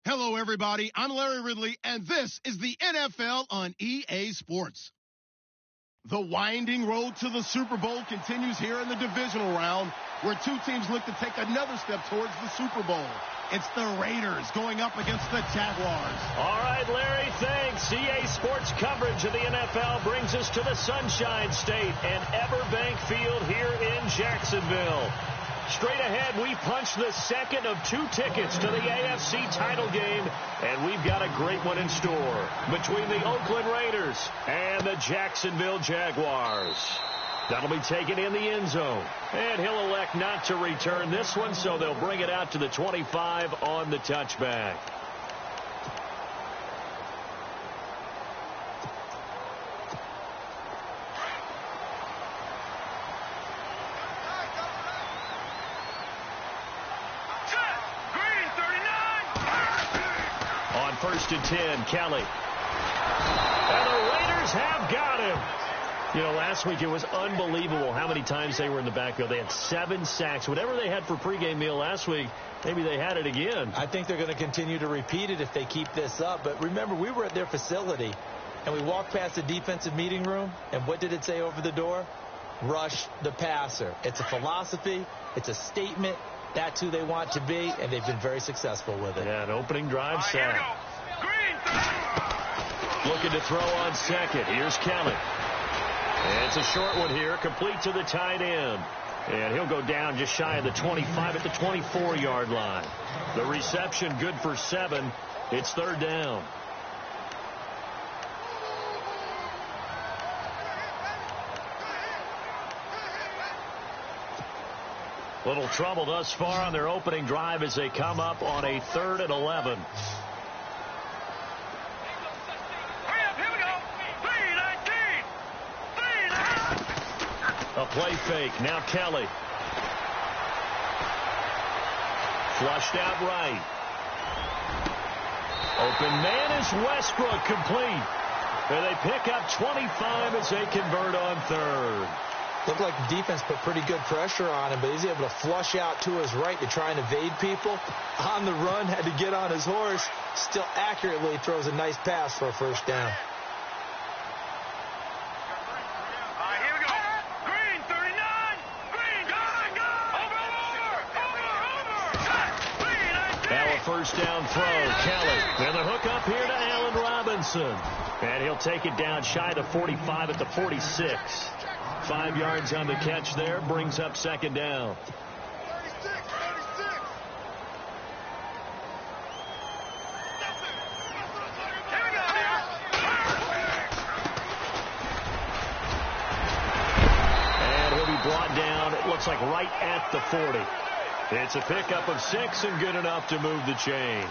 Hello, everybody. I'm Larry Ridley, and this is the NFL on EA Sports. The winding road to the Super Bowl continues here in the divisional round, where two teams look to take another step towards the Super Bowl. It's the Raiders going up against the Jaguars. All right, Larry, thanks. EA Sports coverage of the NFL brings us to the Sunshine State and Everbank Field here in Jacksonville. Straight ahead, we punch the second of two tickets to the AFC title game, and we've got a great one in store between the Oakland Raiders and the Jacksonville Jaguars. That'll be taken in the end zone, and he'll elect not to return this one, so they'll bring it out to the 25 on the touchback. First and 10, Kelly. And the Raiders have got him. You know, last week it was unbelievable how many times they were in the backfield. They had 7 sacks. Whatever they had for pregame meal last week, maybe they had it again. I think they're going to continue to repeat it if they keep this up. But remember, we were at their facility, and we walked past the defensive meeting room, and what did it say over the door? Rush the passer. It's a philosophy. It's a statement. That's who they want to be, and they've been very successful with it. Yeah, an opening drive sack. Looking to throw on second. Here's Kelly. And it's a short one here, complete to the tight end. And he'll go down just shy of the 25 at the 24-yard line. The reception good for 7. It's third down. Little trouble thus far on their opening drive as they come up on a 3rd and 11. A play fake. Now Kelly. Flushed out right. Open man is Westbrook, complete. And they pick up 25 as they convert on 3rd. Looked like the defense put pretty good pressure on him, but he's able to flush out to his right to try and evade people. On the run, had to get on his horse. Still accurately throws a nice pass for a first down. First down throw, Kelly. And the hook up here to Allen Robinson. And he'll take it down shy to 45 at the 46. 5 yards on the catch there, brings up second down. And he'll be brought down, it looks like right at the 40. It's a pickup of 6 and good enough to move the chains.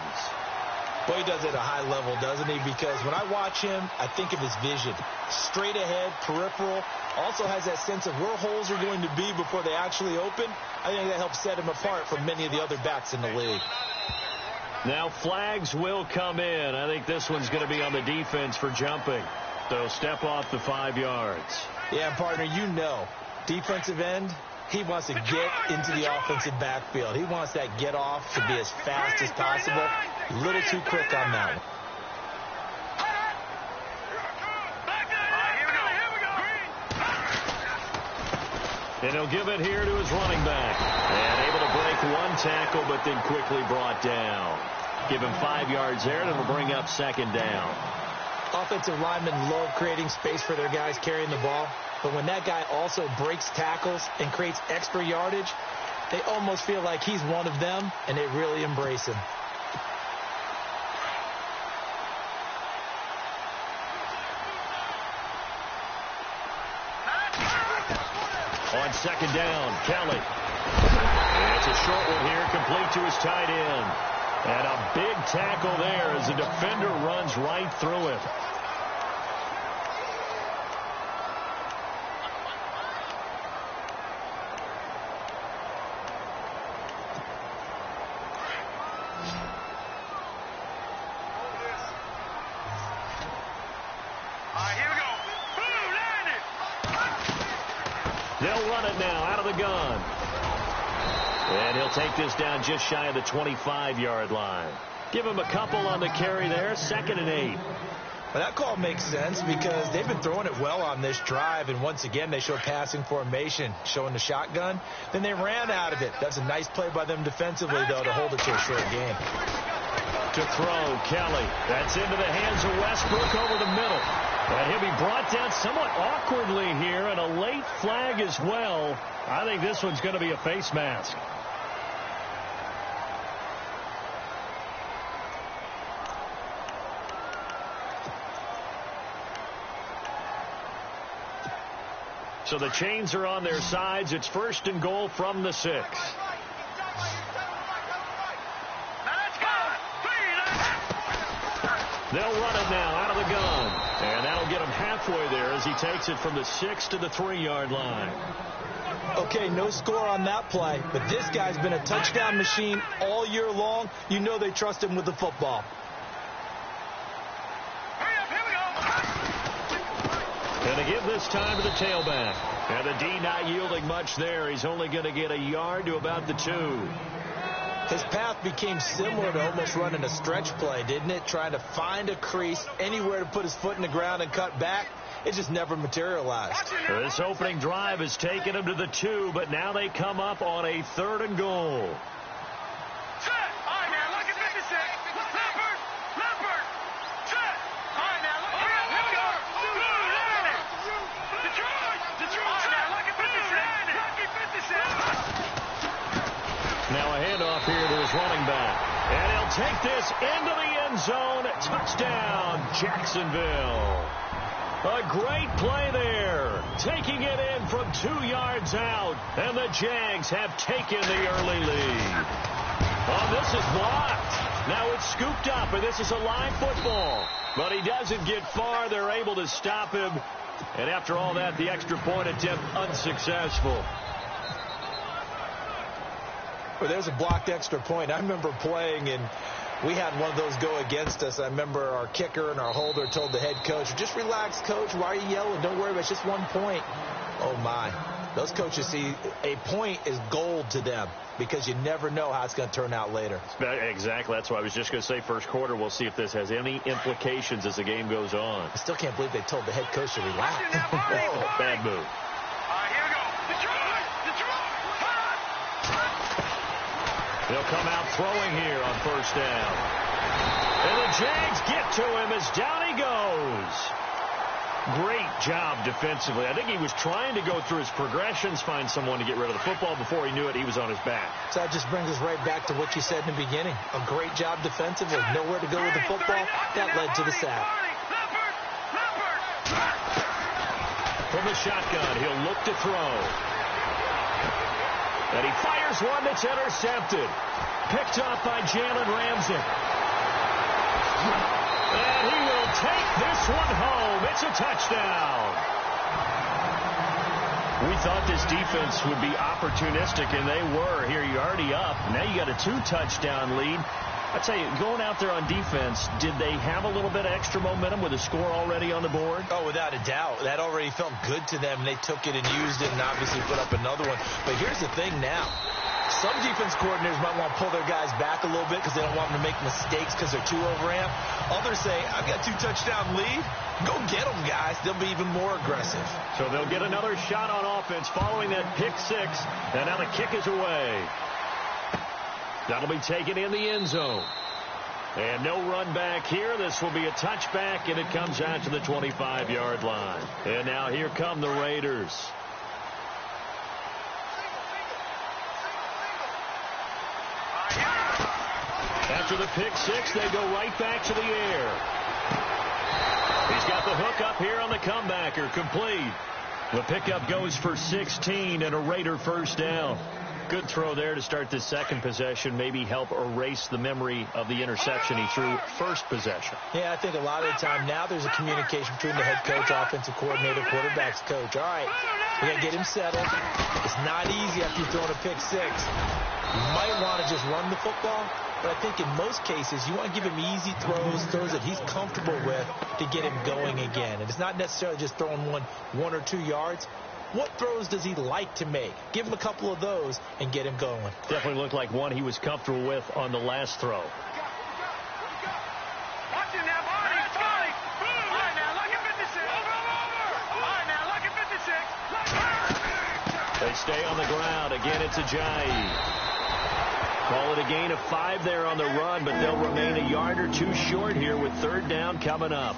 Well, he does it at a high level, doesn't he? Because when I watch him, I think of his vision. Straight ahead, peripheral. Also has that sense of where holes are going to be before they actually open. I think that helps set him apart from many of the other backs in the league. Now flags will come in. I think this one's going to be on the defense for jumping. So step off the 5 yards. Yeah, partner, you know, defensive end, he wants to get into the offensive backfield. He wants that get off to be as fast as possible. A little too quick on that one. And he'll give it here to his running back. And able to break one tackle, but then quickly brought down. Give him 5 yards there, and it'll bring up second down. Offensive linemen love creating space for their guys carrying the ball. But when that guy also breaks tackles and creates extra yardage, they almost feel like he's one of them, and they really embrace him. On second down, Kelly. And it's a short one here, complete to his tight end. And a big tackle there as the defender runs right through it. They'll run it now out of the gun. And he'll take this down just shy of the 25-yard line. Give him a couple on the carry there. 2nd and 8. Well, that call makes sense because they've been throwing it well on this drive, and once again they show passing formation, showing the shotgun. Then they ran out of it. That's a nice play by them defensively, though, to hold it to a short game. To throw, Kelly. That's into the hands of Westbrook over the middle. And he'll be brought down somewhat awkwardly here, and a late flag as well. I think this one's going to be a face mask. So the chains are on their sides. It's 1st and goal from the 6. They'll run it now out of the gun. And that'll get him halfway there as he takes it from the 6 to the 3-yard line. Okay, no score on that play, but this guy's been a touchdown machine all year long. You know they trust him with the football. And to give this time to the tailback. And the D not yielding much there. He's only going to get a yard to about the 2. His path became similar to almost running a stretch play, didn't it? Trying to find a crease, anywhere to put his foot in the ground and cut back. It just never materialized. This opening drive has taken him to the 2, but now they come up on a 3rd and goal. Now a handoff here to his running back. And he'll take this into the end zone. Touchdown, Jacksonville. A great play there. Taking it in from 2 yards out. And the Jags have taken the early lead. Oh, this is blocked. Now it's scooped up, and this is a live football. But he doesn't get far. They're able to stop him. And after all that, the extra point attempt unsuccessful. Well, there's a blocked extra point. I remember playing, and we had one of those go against us. I remember our kicker and our holder told the head coach, just relax, coach. Why are you yelling? Don't worry about it. It's just 1 point. Oh, my. Those coaches see a point is gold to them because you never know how it's going to turn out later. Exactly. That's why I was just going to say first quarter. We'll see if this has any implications as the game goes on. I still can't believe they told the head coach to relax. Oh, bad move. Here we go. They'll come out throwing here on 1st down. And the Jags get to him as down he goes. Great job defensively. I think he was trying to go through his progressions, find someone to get rid of the football. Before he knew it, he was on his back. So that just brings us right back to what you said in the beginning. A great job defensively. Nowhere to go with the football. That led to the sack. From the shotgun, he'll look to throw. And he fires one that's intercepted. Picked off by Jalen Ramsey. And he will take this one home. It's a touchdown. We thought this defense would be opportunistic, and they were. Here, you're already up. Now you got a 2-touchdown lead. I tell you, going out there on defense, did they have a little bit of extra momentum with a score already on the board? Oh, without a doubt. That already felt good to them. They took it and used it and obviously put up another one. But here's the thing now. Some defense coordinators might want to pull their guys back a little bit because they don't want them to make mistakes because they're too overamped. Others say, I've got 2-touchdown lead. Go get them, guys. They'll be even more aggressive. So they'll get another shot on offense following that pick 6. And now the kick is away. That'll be taken in the end zone. And no run back here. This will be a touchback, and it comes out to the 25-yard line. And now here come the Raiders. After the pick 6, they go right back to the air. He's got the hook up here on the comebacker. Complete. The pickup goes for 16 and a Raider 1st down. Good throw there to start this second possession. Maybe help erase the memory of the interception he threw first possession. Yeah, I think a lot of the time now there's a communication between the head coach, offensive coordinator, quarterback's coach. All right, we got to get him settled. It's not easy after you've thrown a pick 6. You might want to just run the football, but I think in most cases you want to give him easy throws that he's comfortable with to get him going again. And it's not necessarily just throwing one or 2 yards. What throws does he like to make? Give him a couple of those and get him going. Definitely looked like one he was comfortable with on the last throw. stay on the ground. Again, it's Ajayi. Call it a gain of 5 there on the run, but they'll remain a yard or 2 short here with 3rd down coming up.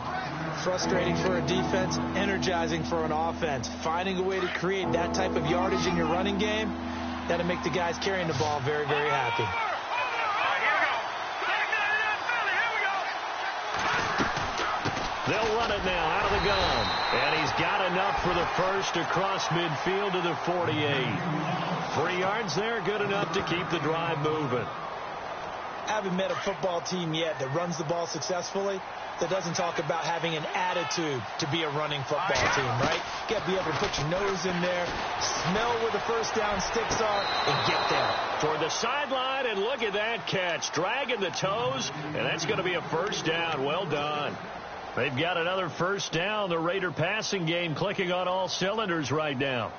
Frustrating for a defense, energizing for an offense. Finding a way to create that type of yardage in your running game, that'll make the guys carrying the ball very, very happy. They'll run it now out of the gun. And he's got enough for the first across midfield to the 48. 3 yards there, good enough to keep the drive moving. I haven't met a football team yet that runs the ball successfully that doesn't talk about having an attitude to be a running football team, right? You got to be able to put your nose in there, smell where the first down sticks are, and get there. Toward the sideline, and look at that catch. Dragging the toes, and that's going to be a first down. Well done. They've got another first down. The Raider passing game clicking on all cylinders right now.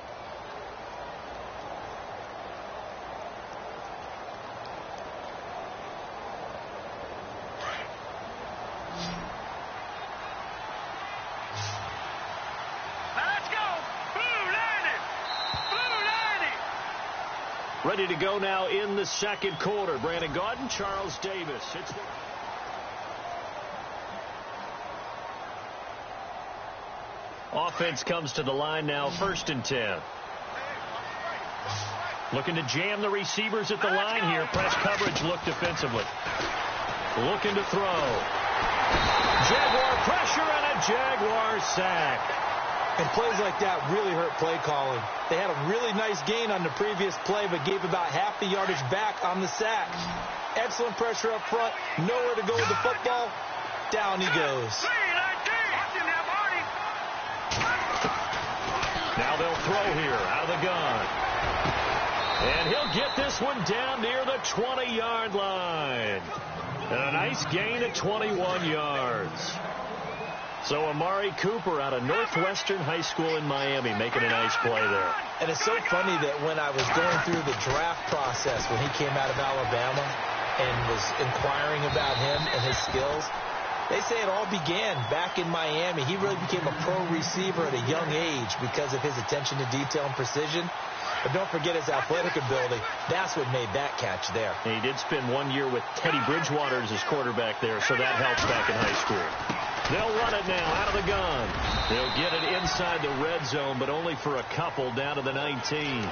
Ready to go now in the second quarter. Brandon Gaudin, Charles Davis. Offense comes to the line now, 1st and 10. Looking to jam the receivers at the line here. Press coverage look defensively. Looking to throw. Jaguar pressure and a Jaguar sack. And plays like that really hurt play calling. They had a really nice gain on the previous play, but gave about half the yardage back on the sack. Excellent pressure up front. Nowhere to go with the football. Down he goes. Now they'll throw here out of the gun. And he'll get this one down near the 20-yard line. And a nice gain of 21 yards. So Amari Cooper out of Northwestern High School in Miami making a nice play there. And it's so funny that when I was going through the draft process when he came out of Alabama and was inquiring about him and his skills, they say it all began back in Miami. He really became a pro receiver at a young age because of his attention to detail and precision. But don't forget his athletic ability. That's what made that catch there. And he did spend 1 year with Teddy Bridgewater as his quarterback there, so that helps back in high school. They'll run it now out of the gun. They'll get it inside the red zone, but only for a couple down to the 19.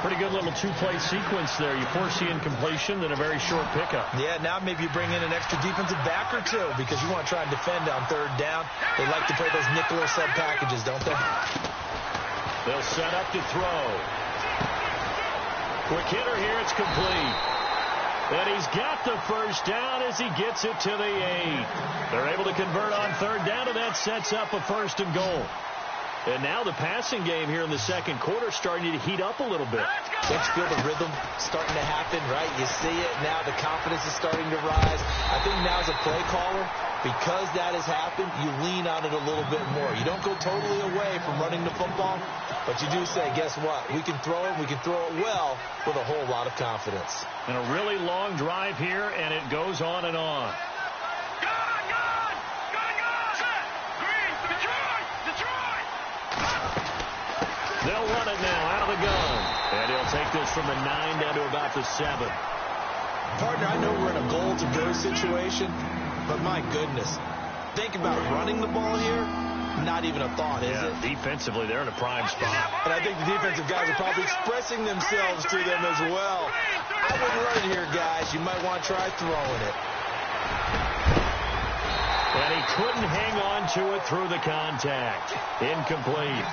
Pretty good little 2-play sequence there. You force the incompletion, then a very short pickup. Yeah, now maybe you bring in an extra defensive back or two because you want to try and defend on 3rd down. They like to play those nickel or sub packages, don't they? They'll set up to throw. Quick hitter here. It's complete. And he's got the first down as he gets it to the 8. They're able to convert on 3rd down, and that sets up a 1st and goal. And now the passing game here in the second quarter starting to heat up a little bit. Don't you feel the rhythm starting to happen, right? You see it now. The confidence is starting to rise. I think now as a play caller, because that has happened, you lean on it a little bit more. You don't go totally away from running the football, but you do say, guess what? We can throw it. We can throw it well with a whole lot of confidence. And a really long drive here, and it goes on and on. They'll run it now out of the gun. And he'll take this from the 9 down to about the 7. Partner, I know we're in a goal-to-go situation, but my goodness. Think about running the ball here. Not even a thought, is it? Defensively, they're in a prime spot. And I think the defensive guys are probably expressing themselves to them as well. I wouldn't run it here, guys. You might want to try throwing it. And he couldn't hang on to it through the contact. Incomplete.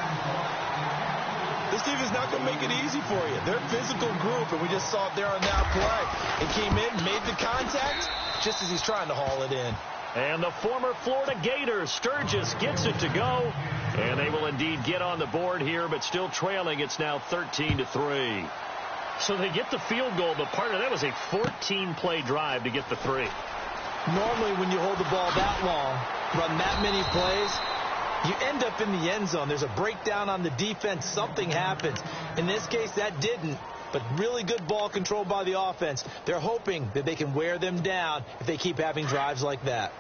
This defense is not going to make it easy for you. They're a physical group, and we just saw it there on that play. It came in, made the contact, just as he's trying to haul it in. And the former Florida Gator, Sturgis, gets it to go. And they will indeed get on the board here, but still trailing. It's now 13-3. So they get the field goal, but part of that was a 14-play drive to get the 3. Normally, when you hold the ball that long, run that many plays, you end up in the end zone. There's a breakdown on the defense. Something happens. In this case, that didn't. But really good ball control by the offense. They're hoping that they can wear them down if they keep having drives like that.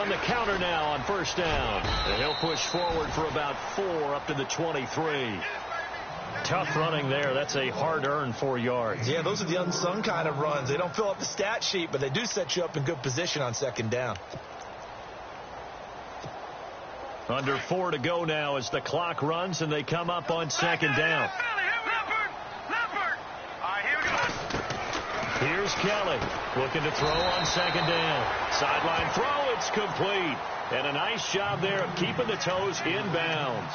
run the counter now on first down. And he'll push forward for about 4 up to the 23. Tough running there. That's a hard-earned 4 yards. Yeah, those are the unsung kind of runs. They don't fill up the stat sheet, but they do set you up in good position on second down. Under 4 to go now as the clock runs and they come up on second down. Here's Kelly looking to throw on second down. Sideline throw, it's complete. And a nice job there of keeping the toes in bounds.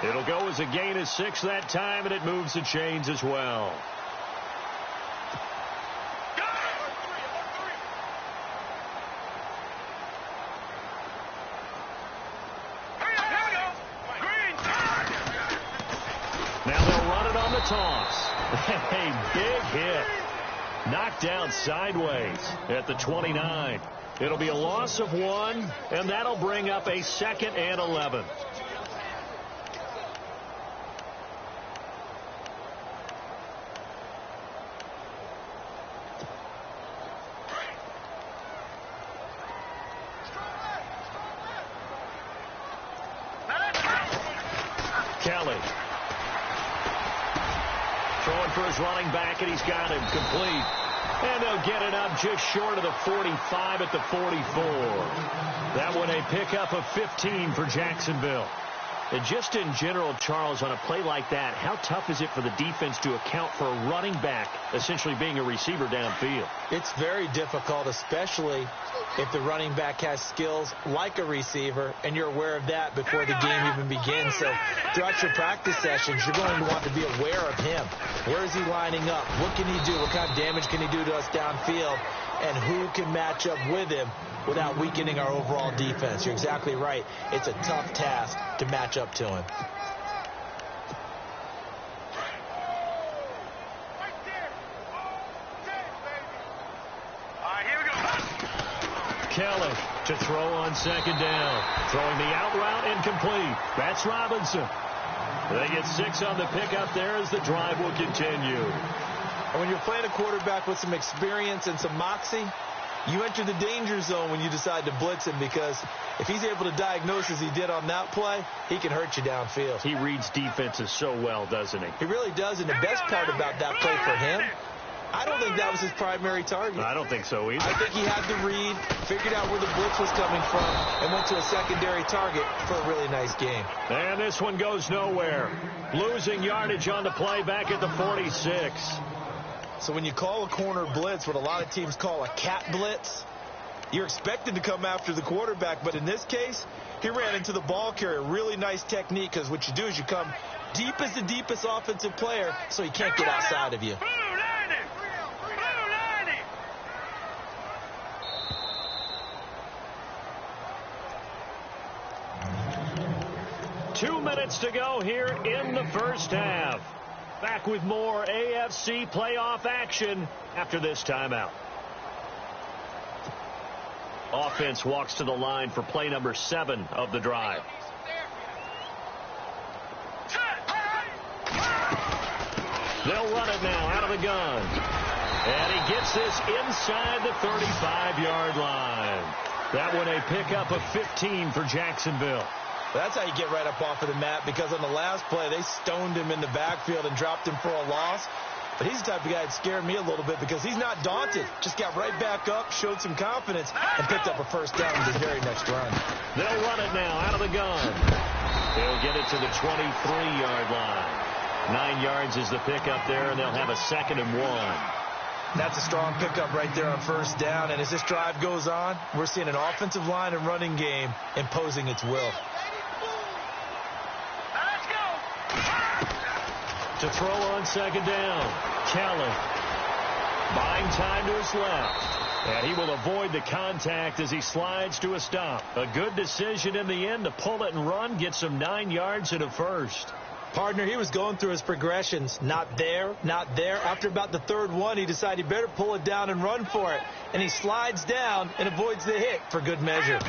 It'll go as a gain of 6 that time, and it moves the chains as well. Now they'll run it on the toss. A big hit. Knocked down sideways at the 29. It'll be a loss of 1, and that'll bring up a 2nd and 11. Kelly. Throwing for his running back, and he's got him complete. And they'll get it up just short of the 45 at the 44. That one a pickup of 15 for Jacksonville. And just in general, Charles, on a play like that, how tough is it for the defense to account for a running back essentially being a receiver downfield? It's very difficult, especially if the running back has skills like a receiver, and you're aware of that before the game even begins. So throughout your practice sessions, you're going to want to be aware of him. Where is he lining up? What can he do? What kind of damage can he do to us downfield? And who can match up with him without weakening our overall defense? You're exactly right. It's a tough task to match up to him. Kelly to throw on second down. Throwing the out route incomplete. That's Robinson. They get 6 on the pickup there as the drive will continue. And when you're playing a quarterback with some experience and some moxie, you enter the danger zone when you decide to blitz him, because if he's able to diagnose as he did on that play, he can hurt you downfield. He reads defenses so well, doesn't he? He really does, and the best part about that play for him, I don't think that was his primary target. I don't think so either. I think he had the read, figured out where the blitz was coming from, and went to a secondary target for a really nice game. And this one goes nowhere. Losing yardage on the play back at the 46. So when you call a corner blitz, what a lot of teams call a cat blitz, you're expected to come after the quarterback. But in this case, he ran into the ball carrier. Really nice technique, because what you do is you come deep as the deepest offensive player so he can't get outside of you. 2 minutes to go here in the first half. Back with more AFC playoff action after this timeout. Offense walks to the line for play number 7 of the drive. They'll run it now out of the gun. And he gets this inside the 35-yard line. That one a pickup of 15 for Jacksonville. That's how you get right up off of the mat, because on the last play, they stoned him in the backfield and dropped him for a loss. But he's the type of guy that scared me a little bit, because he's not daunted. Just got right back up, showed some confidence, and picked up a first down in his very next run. They'll run it now out of the gun. They'll get it to the 23-yard line. 9 yards is the pickup there, and they'll have a 2nd and 1. That's a strong pickup right there on first down. And as this drive goes on, we're seeing an offensive line and running game imposing its will. To throw on second down, Kelly. Buying time to his left. And he will avoid the contact as he slides to a stop. A good decision in the end to pull it and run, get some 9 yards and a first. Partner, he was going through his progressions. Not there, not there. After about the third one, he decided he better pull it down and run for it. And he slides down and avoids the hit for good measure.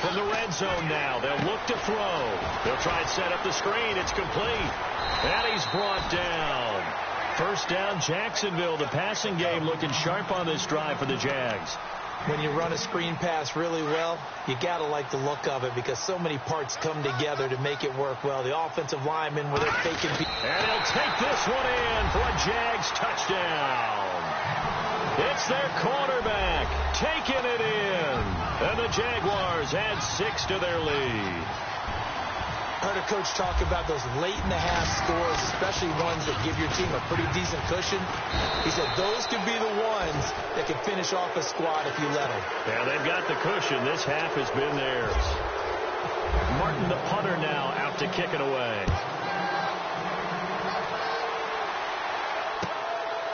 From the red zone now, they'll look to throw. They'll try and set up the screen. It's complete. And he's brought down. First down, Jacksonville. The passing game looking sharp on this drive for the Jags. When you run a screen pass really well, you got to like the look of it because so many parts come together to make it work well. The offensive linemen with their faking. And he'll take this one in for a Jags touchdown. It's their quarterback taking it in. And the Jaguars add 6 to their lead. I heard a coach talk about those late-in-the-half scores, especially ones that give your team a pretty decent cushion. He said those could be the ones that can finish off a squad if you let them. Yeah, they've got the cushion. This half has been theirs. Martin, the punter, now out to kick it away.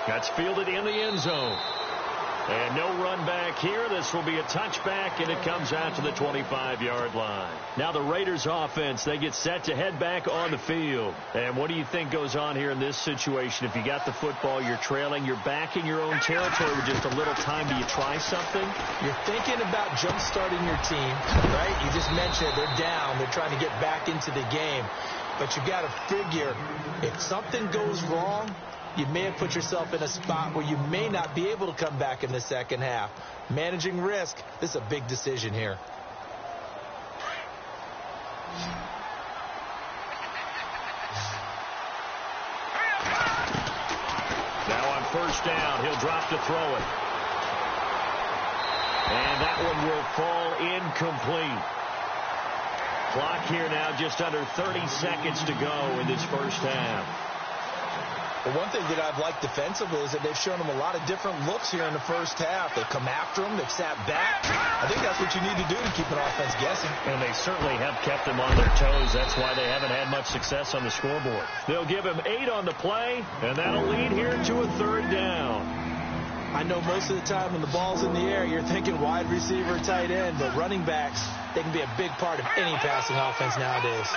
That's fielded in the end zone. And no run back here. This will be a touchback, and it comes out to the 25-yard line. Now the Raiders offense, they get set to head back on the field. And what do you think goes on here in this situation? If you got the football, you're trailing, you're back in your own territory with just a little time. Do you try something? You're thinking about jump-starting your team, right? You just mentioned they're down. They're trying to get back into the game. But you got to figure if something goes wrong, you may have put yourself in a spot where you may not be able to come back in the second half. Managing risk, this is a big decision here. Now on first down, he'll drop to throw it. And that one will fall incomplete. Clock here now just under 30 seconds to go in this first half. Well, one thing that I've liked defensively is that they've shown them a lot of different looks here in the first half. They've come after them. They've sat back. I think that's what you need to do to keep an offense guessing. And they certainly have kept them on their toes. That's why they haven't had much success on the scoreboard. They'll give him 8 on the play, and that'll lead here to a third down. I know most of the time when the ball's in the air, you're thinking wide receiver, tight end, but running backs, they can be a big part of any passing offense nowadays.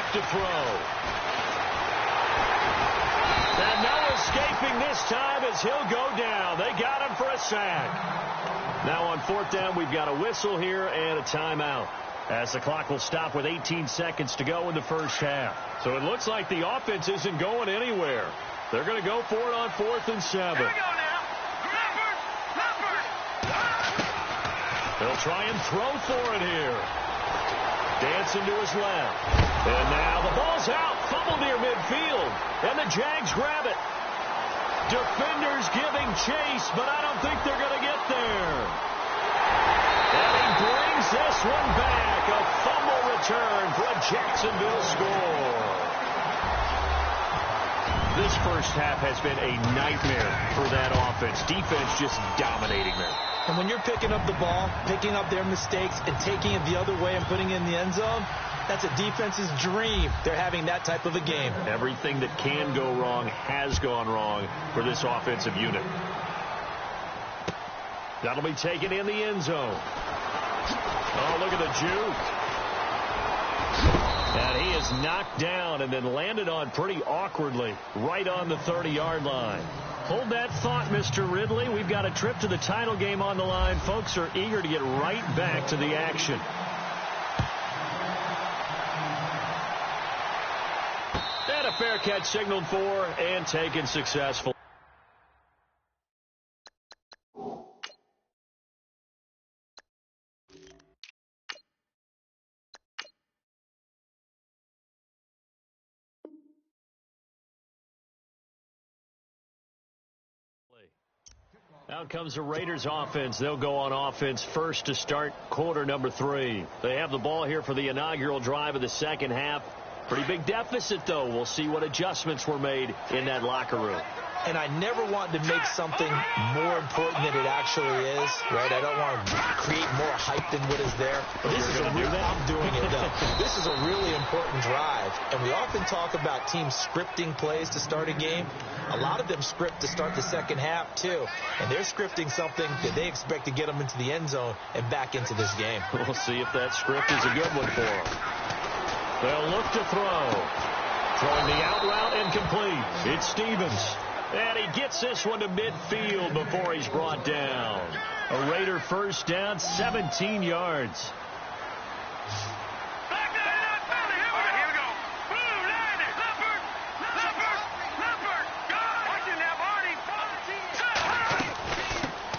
To throw. And no escaping this time as he'll go down. They got him for a sack. Now on fourth down, we've got a whistle here and a timeout, as the clock will stop with 18 seconds to go in the first half. So it looks like the offense isn't going anywhere. They're going to go for it on 4th and 7. They'll try and throw for it here. Dancing to his left. And now the ball's out. Fumble near midfield. And the Jags grab it. Defenders giving chase, but I don't think they're going to get there. And he brings this one back. A fumble return for a Jacksonville score. This first half has been a nightmare for that offense. Defense just dominating them. And when you're picking up the ball, picking up their mistakes, and taking it the other way and putting it in the end zone, that's a defense's dream. They're having that type of a game. Everything that can go wrong has gone wrong for this offensive unit. That'll be taken in the end zone. Oh, look at the juke. And he is knocked down and then landed on pretty awkwardly right on the 30-yard line. Hold that thought, Mr. Ridley. We've got a trip to the title game on the line. Folks are eager to get right back to the action. And a fair catch signaled for and taken successful. Out comes the Raiders offense. They'll go on offense first to start quarter number 3. They have the ball here for the inaugural drive of the second half. Pretty big deficit, though. We'll see what adjustments were made in that locker room. And I never want to make something more important than it actually is, right? I don't want to create more hype than what is there. But this is a real, I'm doing it, though. This is a really important drive. And we often talk about teams scripting plays to start a game. A lot of them script to start the second half, too. And they're scripting something that they expect to get them into the end zone and back into this game. We'll see if that script is a good one for them. They'll look to throw. Throwing the out route incomplete. It's Stevens. And he gets this one to midfield before he's brought down. A Raider first down, 17 yards.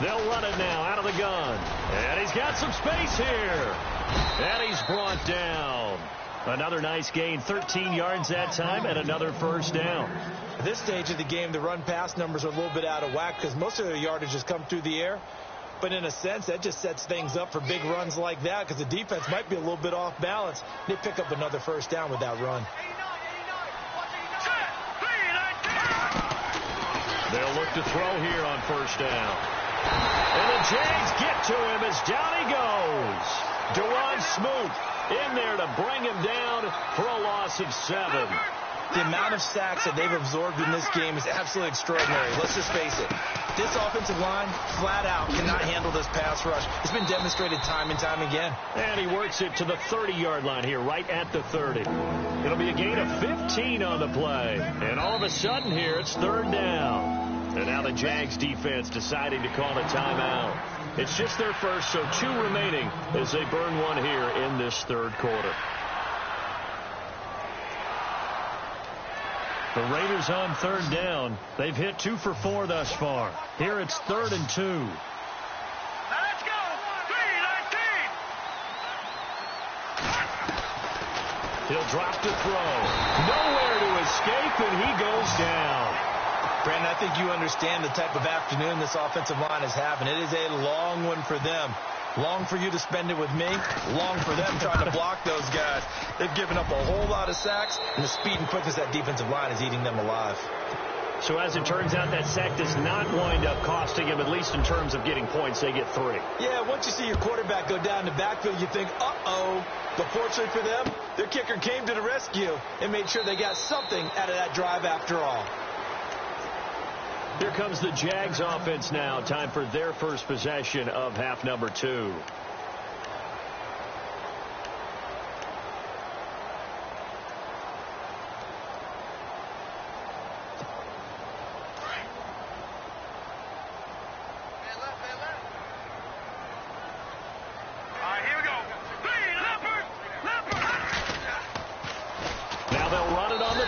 They'll run it now out of the gun. And he's got some space here. And he's brought down. Another nice gain, 13 yards that time, and another first down. At this stage of the game, the run-pass numbers are a little bit out of whack because most of their yardage has come through the air. But in a sense, that just sets things up for big runs like that because the defense might be a little bit off balance. They pick up another first down with that run. They'll look to throw here on first down. And the Jags get to him as down he goes. Deron Smoot in there to bring him down for a loss of 7. The amount of sacks that they've absorbed in this game is absolutely extraordinary. Let's just face it. This offensive line, flat out, cannot handle this pass rush. It's been demonstrated time and time again. And he works it to the 30-yard line here, right at the 30. It'll be a gain of 15 on the play. And all of a sudden here, it's third down. And now the Jags defense deciding to call a timeout. It's just their first, so 2 remaining as they burn one here in this third quarter. The Raiders on third down. They've hit 2 for 4 thus far. Here it's 3rd and 2. Now let's go. 3-19. He'll drop to throw. Nowhere to escape, and he goes down. Brandon, I think you understand the type of afternoon this offensive line is having. It is a long one for them. Long for you to spend it with me. Long for them trying to block those guys. They've given up a whole lot of sacks, and the speed and quickness of that defensive line is eating them alive. So as it turns out, that sack does not wind up costing him, at least in terms of getting points. They get 3. Yeah, once you see your quarterback go down the backfield, you think, uh-oh. But fortunately for them, their kicker came to the rescue and made sure they got something out of that drive after all. Here comes the Jags offense now. Time for their first possession of half number 2.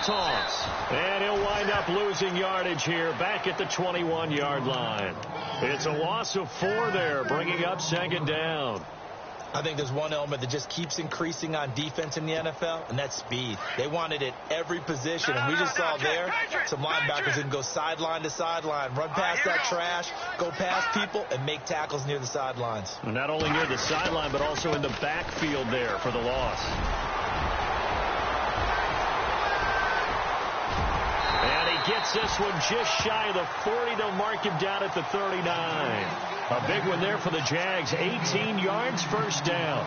Toss. And he'll wind up losing yardage here back at the 21-yard line. It's a loss of 4 there, bringing up 2nd down. I think there's one element that just keeps increasing on defense in the NFL, and that's speed. They want it at every position, and we just saw there some linebackers that can go sideline to sideline, run past that trash, go past people, and make tackles near the sidelines. And not only near the sideline, but also in the backfield there for the loss. And he gets this one just shy of the 40. They'll mark him down at the 39. A big one there for the Jags. 18 yards, first down.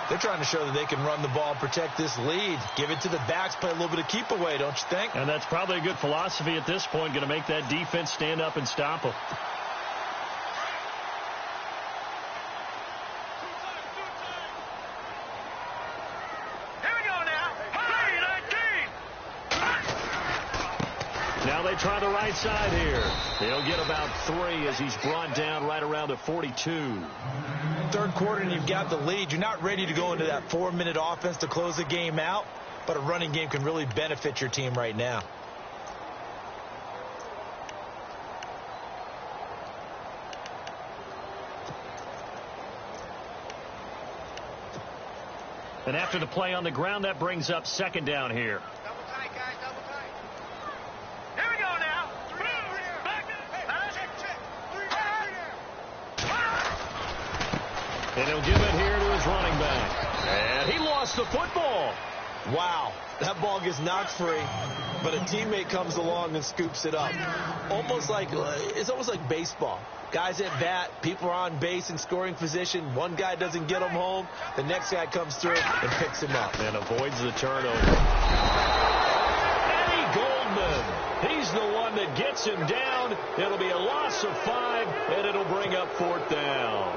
They're trying to show that they can run the ball and protect this lead. Give it to the backs, play a little bit of keep away, don't you think? And that's probably a good philosophy at this point. Going to make that defense stand up and stop them. Now they try the right side here. They'll get about 3 as he's brought down right around the 42. Third quarter and you've got the lead. You're not ready to go into that 4-minute offense to close the game out, but a running game can really benefit your team right now. And after the play on the ground, that brings up 2nd down here. Double tight, guys, double tight. Here we go now. And he'll give it here to his running back. And he lost the football. Wow, that ball gets knocked free, but a teammate comes along and scoops it up. It's almost like baseball. Guys at bat, people are on base in scoring position. One guy doesn't get him home. The next guy comes through and picks him up. And avoids the turnover. Eddie Goldman. He's the one that gets him down. It'll be a loss of 5, and it'll bring up 4th down.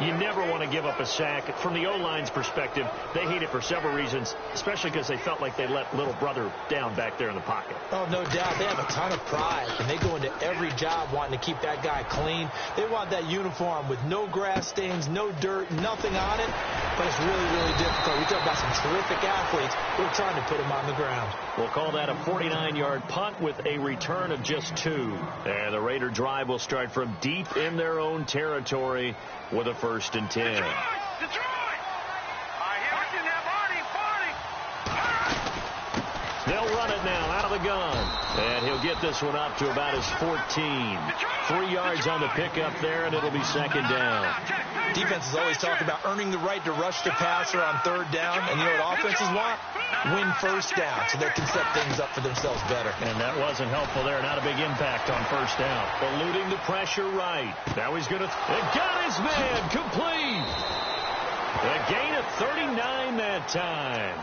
You never want to give up a sack. From the O-line's perspective, they hate it for several reasons, especially because they felt like they let little brother down back there in the pocket. Oh, no doubt. They have a ton of pride, and they go into every job wanting to keep that guy clean. They want that uniform with no grass stains, no dirt, nothing on it, but it's really, really difficult. We talk about some terrific athletes who are trying to put him on the ground. We'll call that a 49-yard punt with a return of just 2. And the Raider drive will start from deep in their own territory with a 1st and 10. Detroit! I hear you now, Barney! They'll run it now out of the gun. And he'll get this one up to about his 14. 3 yards on the pickup there, and it'll be 2nd down. Defenses always talk about earning the right to rush the passer on 3rd down. And you know what offenses want? Win 1st down, so they can set things up for themselves better. And that wasn't helpful there. Not a big impact on 1st down. Eluding the pressure right. Now he's going to... It got his man complete. A gain of 39 that time.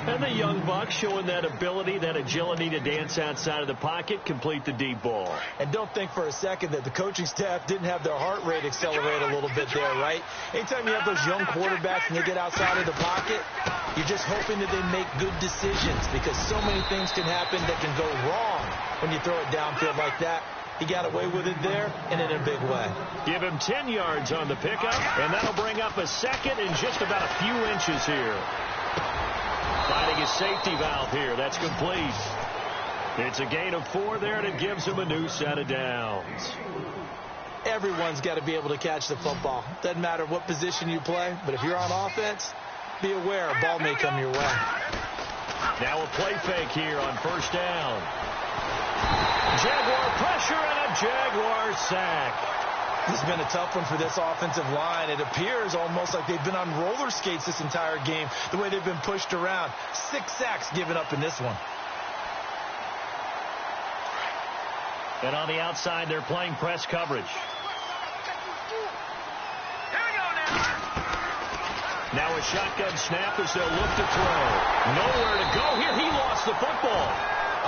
And the young buck showing that ability, that agility to dance outside of the pocket, complete the deep ball. And don't think for a second that the coaching staff didn't have their heart rate accelerate a little bit there, right? Anytime you have those young quarterbacks and they get outside of the pocket, you're just hoping that they make good decisions because so many things can happen that can go wrong when you throw it downfield like that. He got away with it there and in a big way. Give him 10 yards on the pickup, and that'll bring up a 2nd and just about a few inches here. Finding his safety valve here. That's complete. It's a gain of 4 there, and it gives him a new set of downs. Everyone's got to be able to catch the football. Doesn't matter what position you play, but if you're on offense, be aware a ball may come your way. Now a play fake here on 1st down. Jaguar pressure and a Jaguar sack. This has been a tough one for this offensive line. It appears almost like they've been on roller skates this entire game, the way they've been pushed around. 6 sacks given up in this one. And on the outside, they're playing press coverage. Now a shotgun snap as they'll look to throw. Nowhere to go here. He lost the football.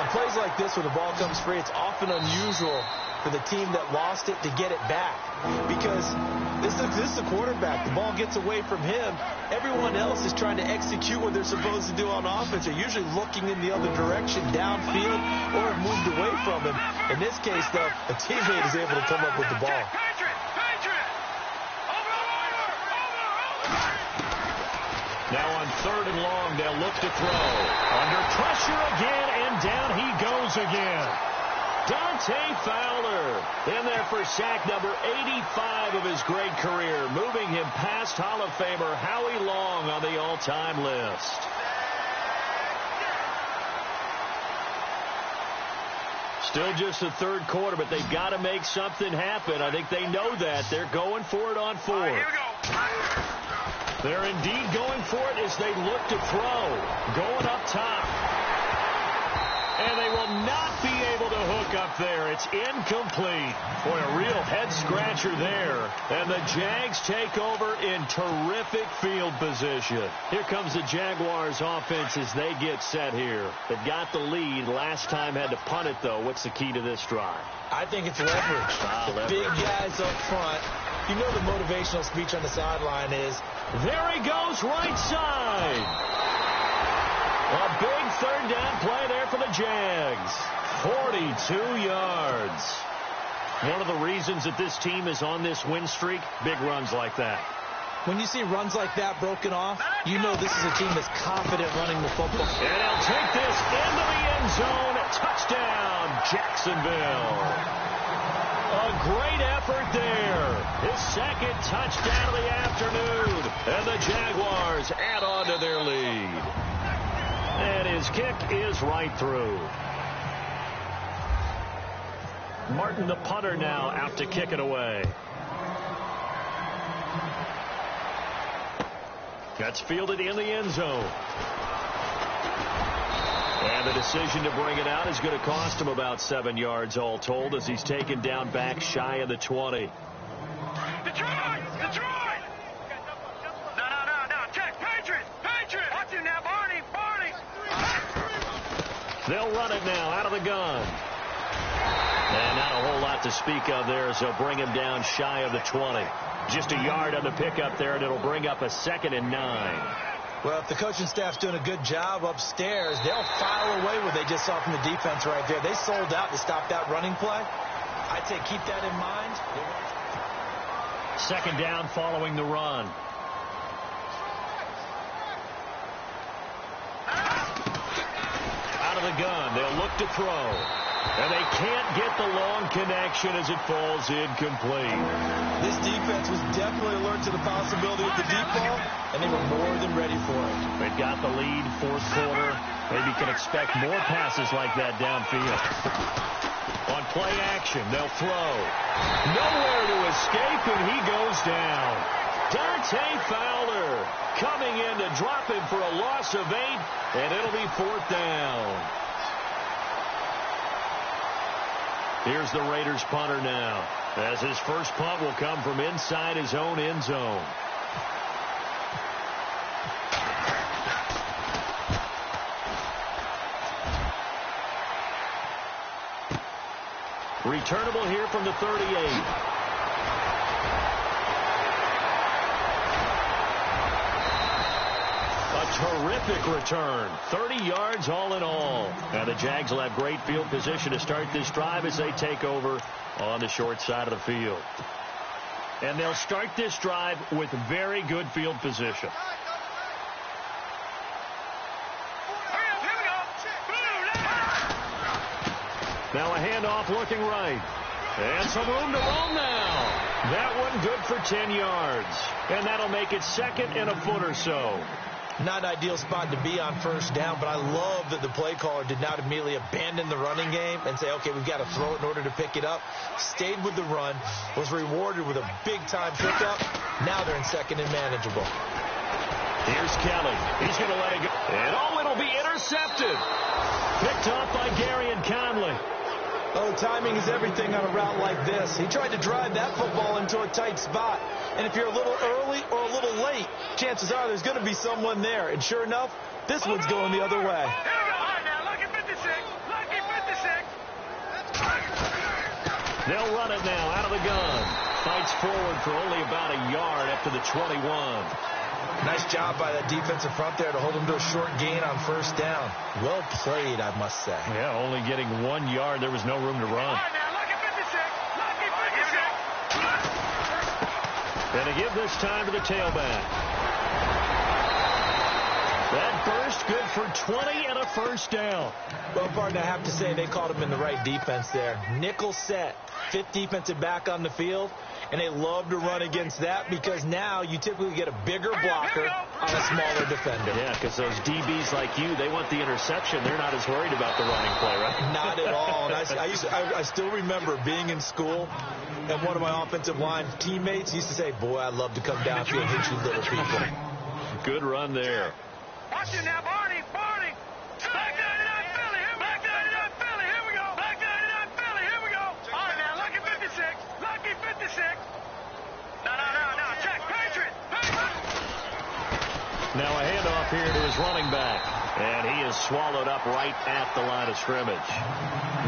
On plays like this where the ball comes free, it's often unusual for the team that lost it to get it back. Because this is a quarterback. The ball gets away from him. Everyone else is trying to execute what they're supposed to do on offense. They're usually looking in the other direction, downfield, or have moved away from him. In this case, though, a teammate is able to come up with the ball. Now on 3rd and long, they'll look to throw. Under pressure again, and down he goes again. Dante Fowler in there for sack number 85 of his great career, moving him past Hall of Famer Howie Long on the all-time list. Still just the 3rd quarter, but they've got to make something happen. I think they know that. They're going for it on 4th. Here we go. They're indeed going for it as they look to throw. Going up top. And they will not be able to hook up there. It's incomplete. Boy, a real head-scratcher there. And the Jags take over in terrific field position. Here comes the Jaguars offense as they get set here. They've got the lead. Last time had to punt it, though. What's the key to this drive? I think it's leverage. Leverage. Big guys up front. You know the motivational speech on the sideline is, there he goes, right side. A big 3rd down play there for the Jags. 42 yards. One of the reasons that this team is on this win streak, big runs like that. When you see runs like that broken off, you know this is a team that's confident running the football. And they'll take this into the end zone. Touchdown, Jacksonville. A great effort there. His 2nd touchdown of the afternoon. And the Jaguars add on to their lead. And his kick is right through. Martin, the punter, now out to kick it away. That's fielded in the end zone. And the decision to bring it out is going to cost him about 7 yards all told as he's taken down back shy of the 20. Detroit! Detroit! No. Check. Patriots! Watch him now, Barney! They'll run it now out of the gun. And not a whole lot to speak of there as they'll bring him down shy of the 20. Just a yard on the pickup there, and it'll bring up a 2nd and 9. Well, if the coaching staff's doing a good job upstairs, they'll file away what they just saw from the defense right there. They sold out to stop that running play. I'd say keep that in mind. 2nd down following the run. Out of the gun, they'll look to throw. And they can't get the long connection as it falls incomplete. This defense was definitely alert to the possibility of the deep ball, and they were more than ready for it. They've got the lead, 4th quarter. Maybe can expect more passes like that downfield. On play action, they'll throw. Nowhere to escape, and he goes down. Dante Fowler coming in to drop him for a loss of 8, and it'll be 4th down. Here's the Raiders punter now, as his first punt will come from inside his own end zone. Returnable here from the 38. Terrific return. 30 yards all in all. And the Jags will have great field position to start this drive as they take over on the short side of the field. And they'll start this drive with very good field position. Now a handoff looking right. And some room to roll now. That one good for 10 yards. And that'll make it 2nd and a foot or so. Not an ideal spot to be on 1st down, but I love that the play caller did not immediately abandon the running game and say, okay, we've got to throw it in order to pick it up. Stayed with the run, was rewarded with a big-time pickup. Now they're in 2nd and manageable. Here's Kelly. He's going to let it go. And it'll be intercepted. Picked off by Garyon Conley. Oh, timing is everything on a route like this. He tried to drive that football into a tight spot. And if you're a little early or a little late, chances are there's going to be someone there. And sure enough, this one's going the other way. They'll run it now out of the gun. Fights forward for only about a yard up to the 21. Nice job by that defensive front there to hold them to a short gain on 1st down. Well played, I must say. Yeah, only getting 1 yard. There was no room to run. And to give this time to the tailback. That burst good for 20 and a 1st down. Well, partner, I have to say they caught him in the right defense there. Nickel set, 5th defensive back on the field, and they love to run against that because now you typically get a bigger blocker on a smaller defender. Yeah, because those DBs like you, they want the interception. They're not as worried about the running play, right? Not at all. And I still remember being in school, and one of my offensive line teammates used to say, boy, I'd love to come downfield and hit you little people. Good run there. Watch it now, Barney. Back 99 Philly. Back 99 Philly. Here we go. Back 99 Philly. Here we go. All right, now, lucky 56. Lucky 56. No. Check. Patriot. Now a handoff here to his running back. And he is swallowed up right at the line of scrimmage.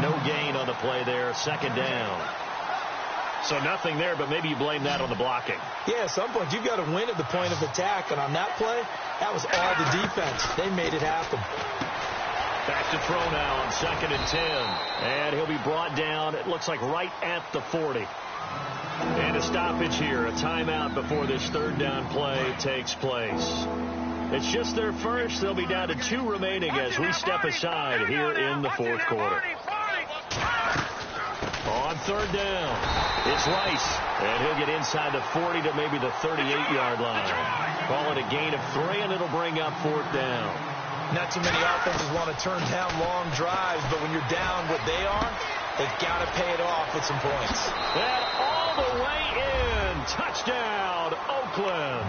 No gain on the play there. 2nd down. So nothing there, but maybe you blame that on the blocking. Yeah, at some point you've got to win at the point of attack. And on that play, that was all the defense. They made it happen. Back to throw now on 2nd and 10. And he'll be brought down, it looks like right at the 40. And a stoppage here, a timeout before this 3rd down play takes place. It's just their first. They'll be down to 2 remaining as we step aside here in the 4th quarter. On 3rd down, it's Rice, and he'll get inside the 40 to maybe the 38-yard line. Call it a gain of 3, and it'll bring up 4th down. Not too many offenses want to turn down long drives, but when you're down what they are, they've got to pay it off with some points. And all the way in. Touchdown, Oakland.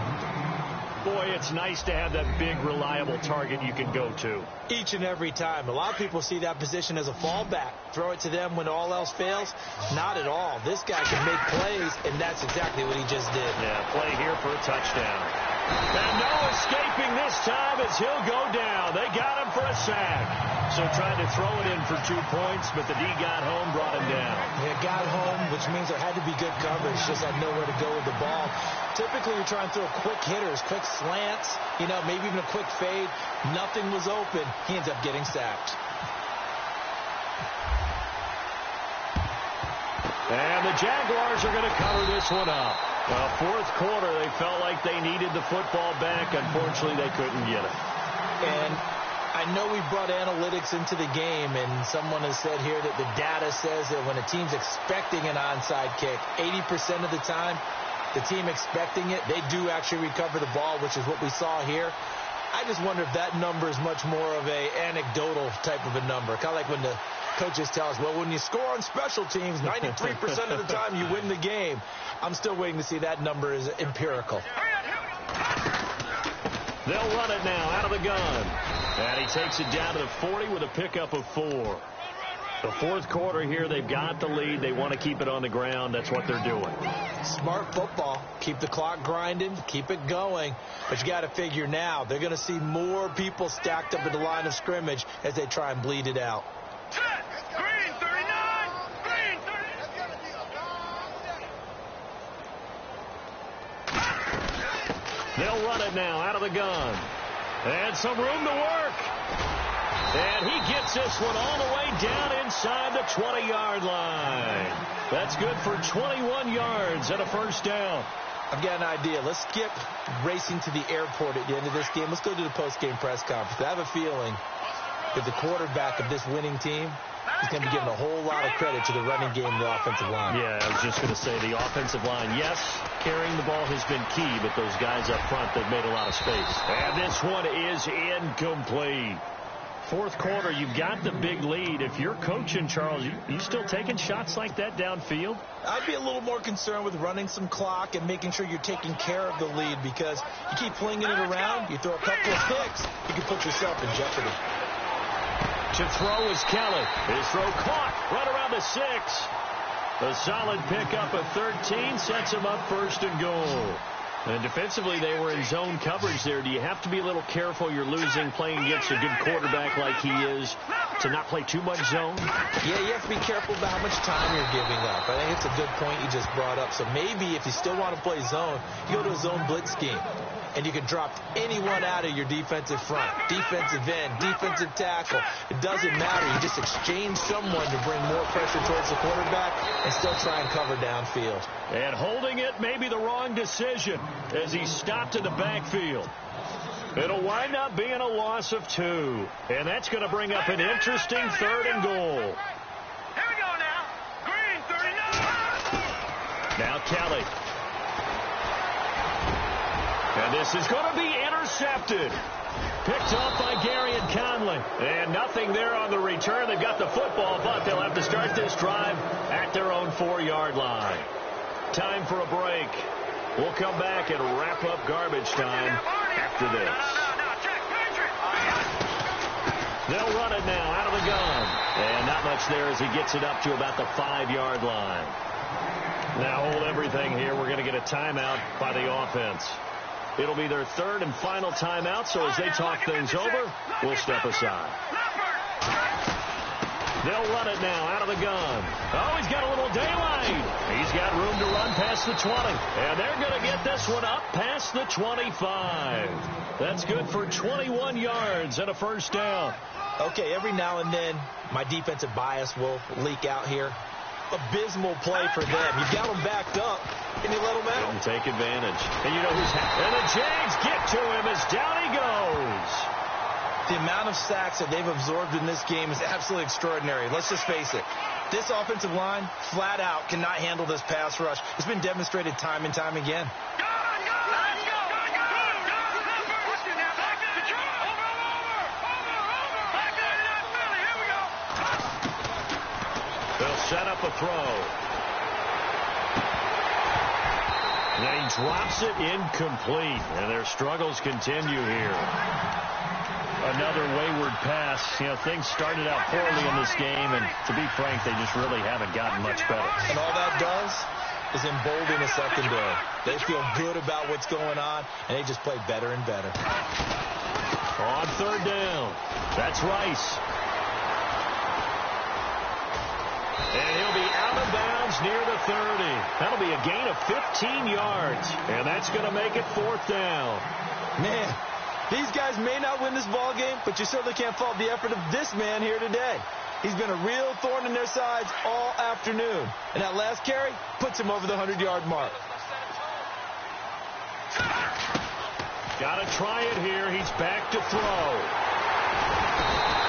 Boy, it's nice to have that big, reliable target you can go to. Each and every time. A lot of people see that position as a fallback. Throw it to them when all else fails. Not at all. This guy can make plays, and that's exactly what he just did. Yeah, play here for a touchdown. And no escaping this time as he'll go down. They got him for a sack. So tried to throw it in for 2 points, but the D got home, brought him down. It got home, which means there had to be good coverage. Just had nowhere to go with the ball. Typically, you're trying to throw quick hitters, quick slants, maybe even a quick fade. Nothing was open. He ends up getting sacked. And the Jaguars are going to cover this one up. Well, fourth quarter, they felt like they needed the football back. Unfortunately, they couldn't get it. And I know we brought analytics into the game, and someone has said here that the data says that when a team's expecting an onside kick, 80% of the time, the team expecting it, they do actually recover the ball, which is what we saw here. I just wonder if that number is much more of a anecdotal type of a number. Kind of like when the coaches tell us, well, when you score on special teams, 93% of the time you win the game. I'm still waiting to see that number is empirical. They'll run it now out of the gun. And he takes it down to the 40 with a pickup of 4. The fourth quarter here, they've got the lead. They want to keep it on the ground. That's what they're doing. Smart football. Keep the clock grinding. Keep it going. But you got to figure now, they're going to see more people stacked up at the line of scrimmage as they try and bleed it out. Green 39! Green 39! They'll run it now out of the gun. And some room to work. And he gets this one all the way down inside the 20-yard line. That's good for 21 yards and a first down. I've got an idea. Let's skip racing to the airport at the end of this game. Let's go to the post-game press conference. I have a feeling that the quarterback of this winning team is going to be given a whole lot of credit to the running game and the offensive line. Yeah, I was just going to say the offensive line, yes, carrying the ball has been key, but those guys up front, they've made a lot of space. And this one is incomplete. Fourth quarter, you've got the big lead. If you're coaching, Charles, you still taking shots like that downfield? I'd be a little more concerned with running some clock and making sure you're taking care of the lead, because you keep flinging it around, you throw a couple of picks, you can put yourself in jeopardy. To throw is Kelly. His throw caught right around the 6. A solid pickup of 13 sets him up first and goal. And defensively, they were in zone coverage there. Do you have to be a little careful? You're losing playing against a good quarterback like he is to not play too much zone? Yeah, you have to be careful about how much time you're giving up. I think it's a good point you just brought up. So maybe if you still want to play zone, you go to a zone blitz scheme. And you can drop anyone out of your defensive front, defensive end, defensive tackle. It doesn't matter. You just exchange someone to bring more pressure towards the quarterback and still try and cover downfield. And holding it may be the wrong decision as he stopped in the backfield. It'll wind up being a loss of 2. And that's going to bring up an interesting third and goal. Here we go now. Green 39! Now Kelly. And this is going to be intercepted. Picked off by Gary and Conley. And nothing there on the return. They've got the football, but they'll have to start this drive at their own 4-yard line. Time for a break. We'll come back and wrap up garbage time after this. They'll run it now out of the gun. And not much there as he gets it up to about the 5-yard line. Now hold everything here. We're going to get a timeout by the offense. It'll be their third and final timeout, so as they talk things over, we'll step aside. They'll run it now out of the gun. Oh, he's got a little daylight. He's got room to run past the 20. And they're going to get this one up past the 25. That's good for 21 yards and a first down. Okay, every now and then, my defensive bias will leak out here. Abysmal play for them. You've got them backed up, and you let them out. Didn't take advantage. And you know who's and the Jags get to him as down he goes. The amount of sacks that they've absorbed in this game is absolutely extraordinary. Let's just face it. This offensive line, flat out, cannot handle this pass rush. It's been demonstrated time and time again. They'll set up a throw. And he drops it incomplete. And their struggles continue here. Another wayward pass. You know, things started out poorly in this game, and to be frank, they just really haven't gotten much better. And all that does, is emboldening the secondary. They feel good about what's going on, and they just play better and better. On third down, that's Rice. And he'll be out of bounds near the 30. That'll be a gain of 15 yards. And that's going to make it fourth down. Man, these guys may not win this ball game, but you certainly can't fault the effort of this man here today. He's been a real thorn in their sides all afternoon. And that last carry puts him over the 100-yard mark. Got to try it here. He's back to throw.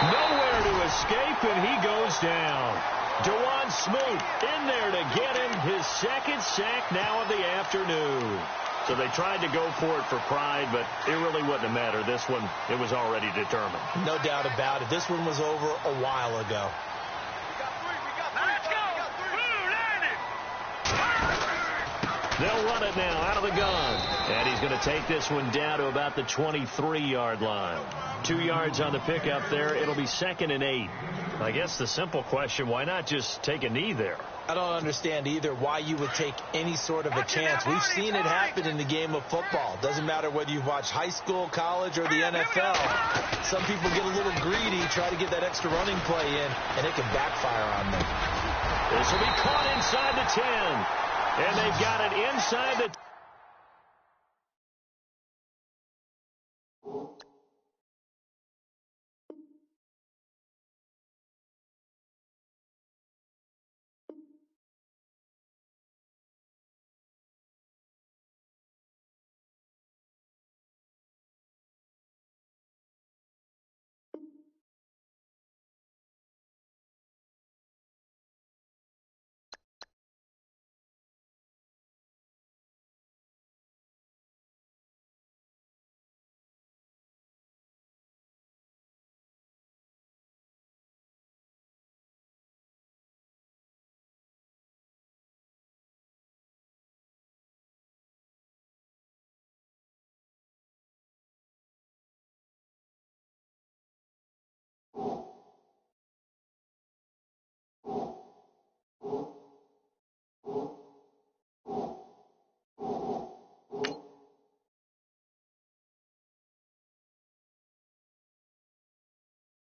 Nowhere to escape, and he goes down. Dewan Smoot in there to get him his second sack now of the afternoon. So they tried to go for it for pride, but it really wouldn't have mattered. This one, it was already determined. No doubt about it. This one was over a while ago. Let's go. They'll run it now out of the gun. And he's going to take this one down to about the 23-yard line. 2 yards on the pickup there. It'll be 2nd and 8. I guess the simple question, why not just take a knee there? I don't understand either why you would take any sort of a chance. We've seen it happen in the game of football. Doesn't matter whether you watch high school, college, or the NFL. Some people get a little greedy, try to get that extra running play in, and it can backfire on them. This will be caught inside the 10. And they've got it inside the